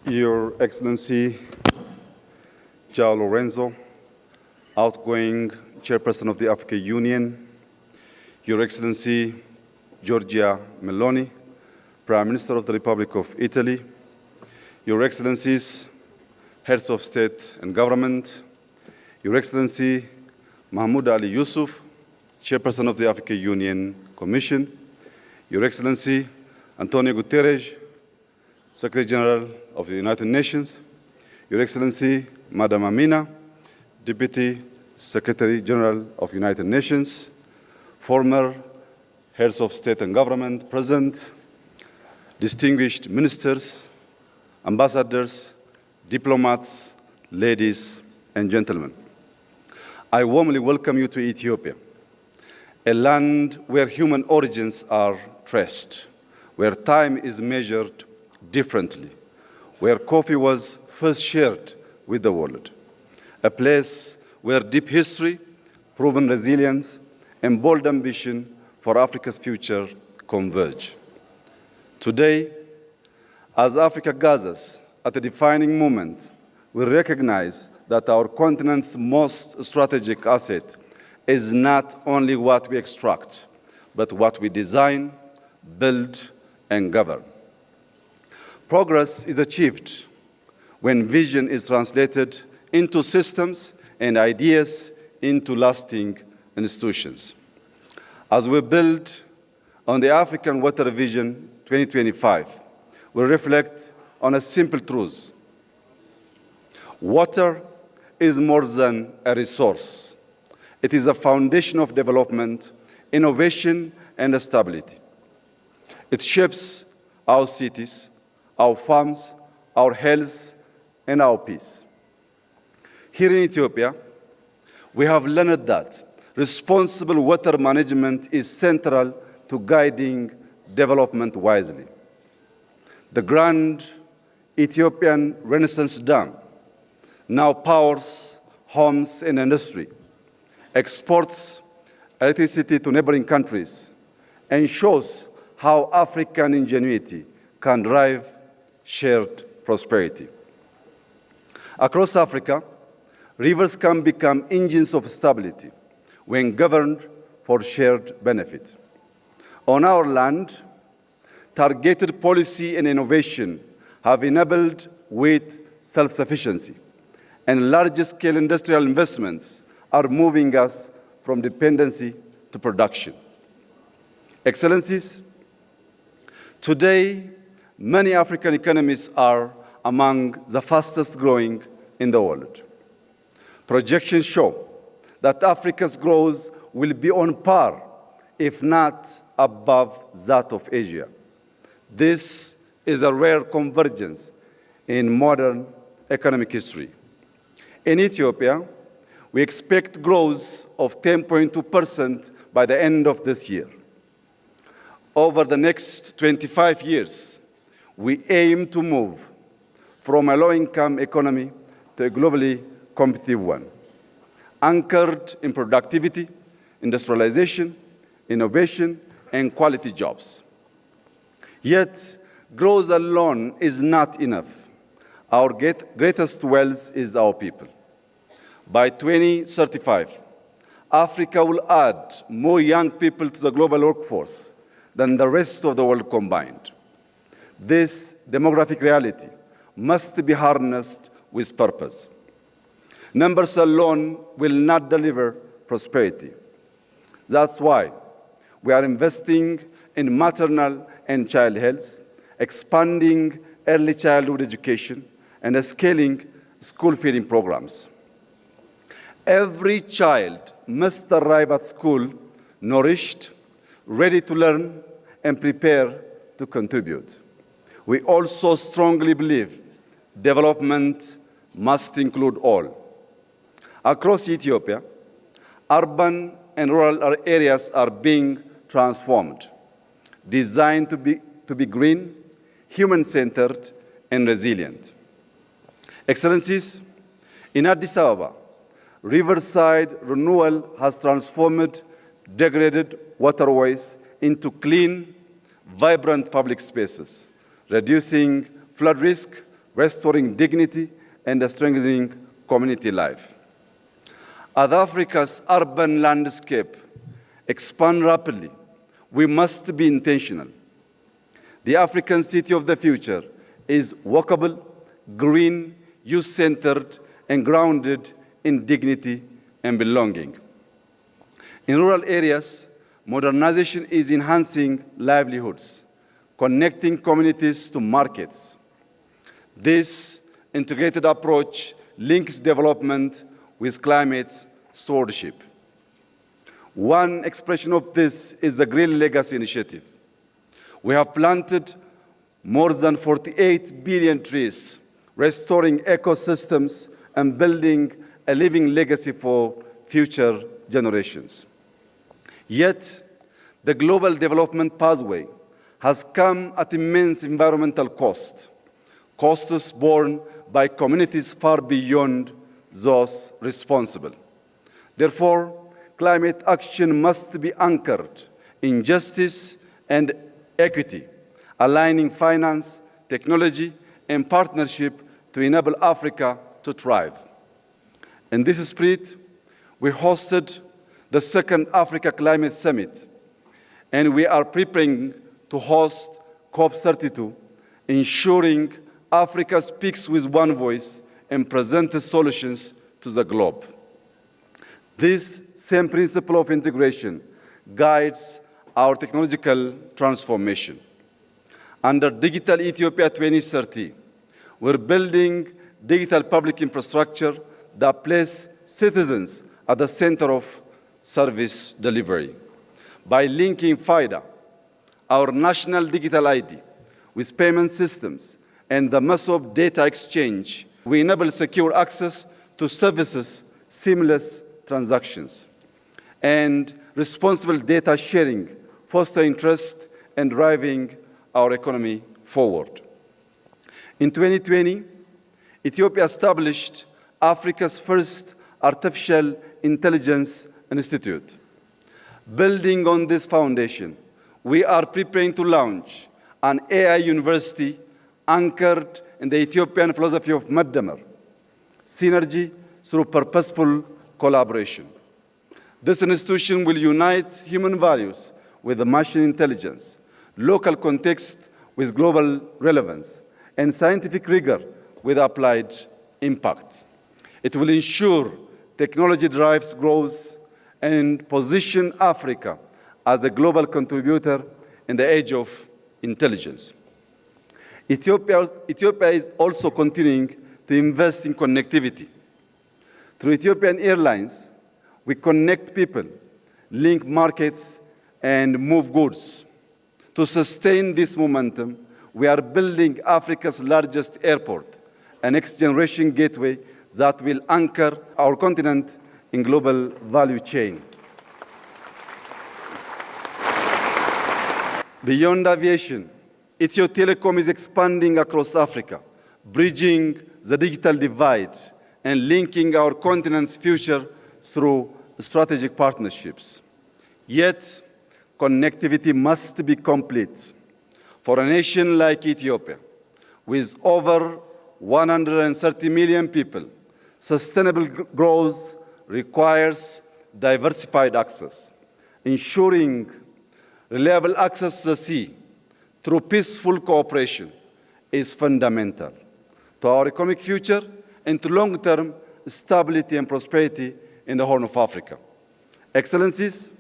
Your Excellency, João Lorenzo, outgoing Chairperson of the African Union, Your Excellency, Giorgia Meloni, Prime Minister of the Republic of Italy, Your Excellencies, Heads of State and Government, Your Excellency, Mahmoud Ali Yusuf, Chairperson of the African Union Commission, Your Excellency, Antonio Guterres, Secretary General of the United Nations, Your Excellency, Madam Amina, Deputy Secretary General of the United Nations, former Heads of State and Government present, distinguished ministers, ambassadors, diplomats, ladies and gentlemen. I warmly welcome you to Ethiopia, a land where human origins are traced, where time is measured differently, where coffee was first shared with the world, a place where deep history, proven resilience, and bold ambition for Africa's future converge. Today, as Africa gathers at a defining moment, we recognize that our continent's most strategic asset is not only what we extract, but what we design, build, and govern. Progress is achieved when vision is translated into systems and ideas into lasting institutions. As we build on the African Water Vision 2025, we reflect on a simple truth. Water is more than a resource. It is a foundation of development, innovation, and stability. It shapes our cities, our farms, our health, and our peace. Here in Ethiopia, we have learned that responsible water management is central to guiding development wisely. The Grand Ethiopian Renaissance Dam now powers homes and industry, exports electricity to neighboring countries, and shows how African ingenuity can drive shared prosperity. Across Africa, rivers can become engines of stability when governed for shared benefit. On our land, targeted policy and innovation have enabled with self-sufficiency, and large-scale industrial investments are moving us from dependency to production. Excellencies, today, many African economies are among the fastest growing in the world. Projections show that Africa's growth will be on par, if not above, that of Asia. This is a rare convergence in modern economic history. In Ethiopia, we expect growth of 10.2% by the end of this year. Over the next 25 years, we aim to move from a low-income economy to a globally competitive one, anchored in productivity, industrialization, innovation, and quality jobs. Yet, growth alone is not enough. Our greatest wealth is our people. By 2035, Africa will add more young people to the global workforce than the rest of the world combined. This demographic reality must be harnessed with purpose. Numbers alone will not deliver prosperity. That's why we are investing in maternal and child health, expanding early childhood education, and scaling school feeding programs. Every child must arrive at school nourished, ready to learn, and prepare to contribute. We also strongly believe development must include all. Across Ethiopia, urban and rural areas are being transformed, designed to be green, human-centered, and resilient. Excellencies, in Addis Ababa, riverside renewal has transformed degraded waterways into clean, vibrant public spaces, reducing flood risk, restoring dignity, and strengthening community life. As Africa's urban landscape expands rapidly, we must be intentional. The African city of the future is walkable, green, youth-centered, and grounded in dignity and belonging. In rural areas, modernization is enhancing livelihoods, connecting communities to markets. This integrated approach links development with climate stewardship. One expression of this is the Green Legacy Initiative. We have planted more than 48 billion trees, restoring ecosystems and building a living legacy for future generations. Yet, the global development pathway has come at immense environmental costs borne by communities far beyond those responsible. Therefore, climate action must be anchored in justice and equity, aligning finance, technology, and partnership to enable Africa to thrive. In this spirit, we hosted the second Africa Climate Summit, and we are preparing to host COP32, ensuring Africa speaks with one voice and presents solutions to the globe. This same principle of integration guides our technological transformation. Under Digital Ethiopia 2030, we're building digital public infrastructure that places citizens at the center of service delivery. By linking FIDA, our national digital ID, with payment systems and the massive data exchange, we enable secure access to services, seamless transactions, and responsible data sharing, fostering trust and driving our economy forward. In 2020, Ethiopia established Africa's first artificial intelligence institute. Building on this foundation, we are preparing to launch an AI university anchored in the Ethiopian philosophy of Maddamer, synergy through purposeful collaboration. This institution will unite human values with machine intelligence, local context with global relevance, and scientific rigor with applied impact. It will ensure technology drives growth and position Africa as a global contributor in the age of intelligence. Ethiopia is also continuing to invest in connectivity. Through Ethiopian Airlines, we connect people, link markets, and move goods. To sustain this momentum, we are building Africa's largest airport, a next-generation gateway that will anchor our continent in global value chain. Beyond aviation, Ethio Telecom is expanding across Africa, bridging the digital divide and linking our continent's future through strategic partnerships. Yet, connectivity must be complete. For a nation like Ethiopia, with over 130 million people, sustainable growth requires diversified access. Ensuring reliable access to the sea through peaceful cooperation is fundamental to our economic future and to long-term stability and prosperity in the Horn of Africa. Excellencies,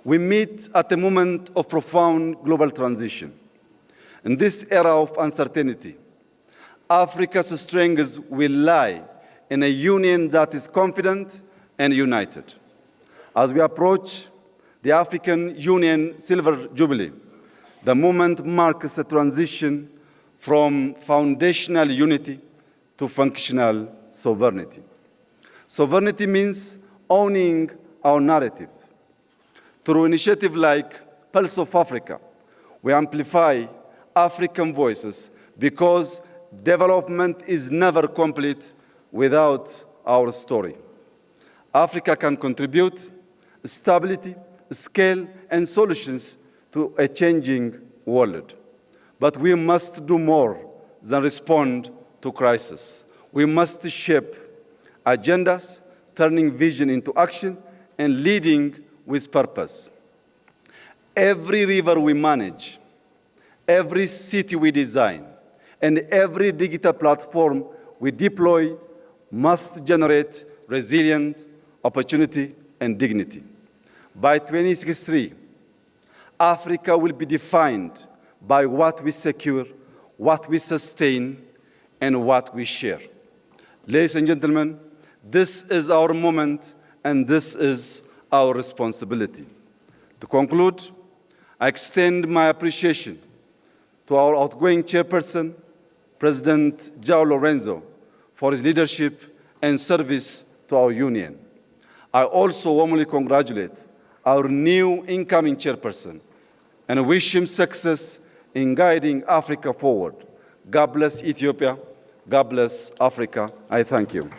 we meet at a moment of profound global transition. In this era of uncertainty, Africa's strengths will lie in a union that is confident and united. As we approach the African Union Silver Jubilee, the moment marks a transition from foundational unity to functional sovereignty. Sovereignty means owning our narrative. Through initiatives like Pulse of Africa, we amplify African voices because development is never complete without our story. Africa can contribute stability, scale, and solutions to a changing world. But we must do more than respond to crisis. We must shape agendas, turning vision into action and leading with purpose. Every river we manage, every city we design, and every digital platform we deploy must generate resilient opportunity and dignity. By 2063, Africa will be defined by what we secure, what we sustain, and what we share. Ladies and gentlemen, this is our moment, and this is our responsibility. To conclude, I extend my appreciation to our outgoing chairperson, President João Lorenzo, for his leadership and service to our union. I also warmly congratulate our new incoming chairperson and wish him success in guiding Africa forward. God bless Ethiopia. God bless Africa. I thank you.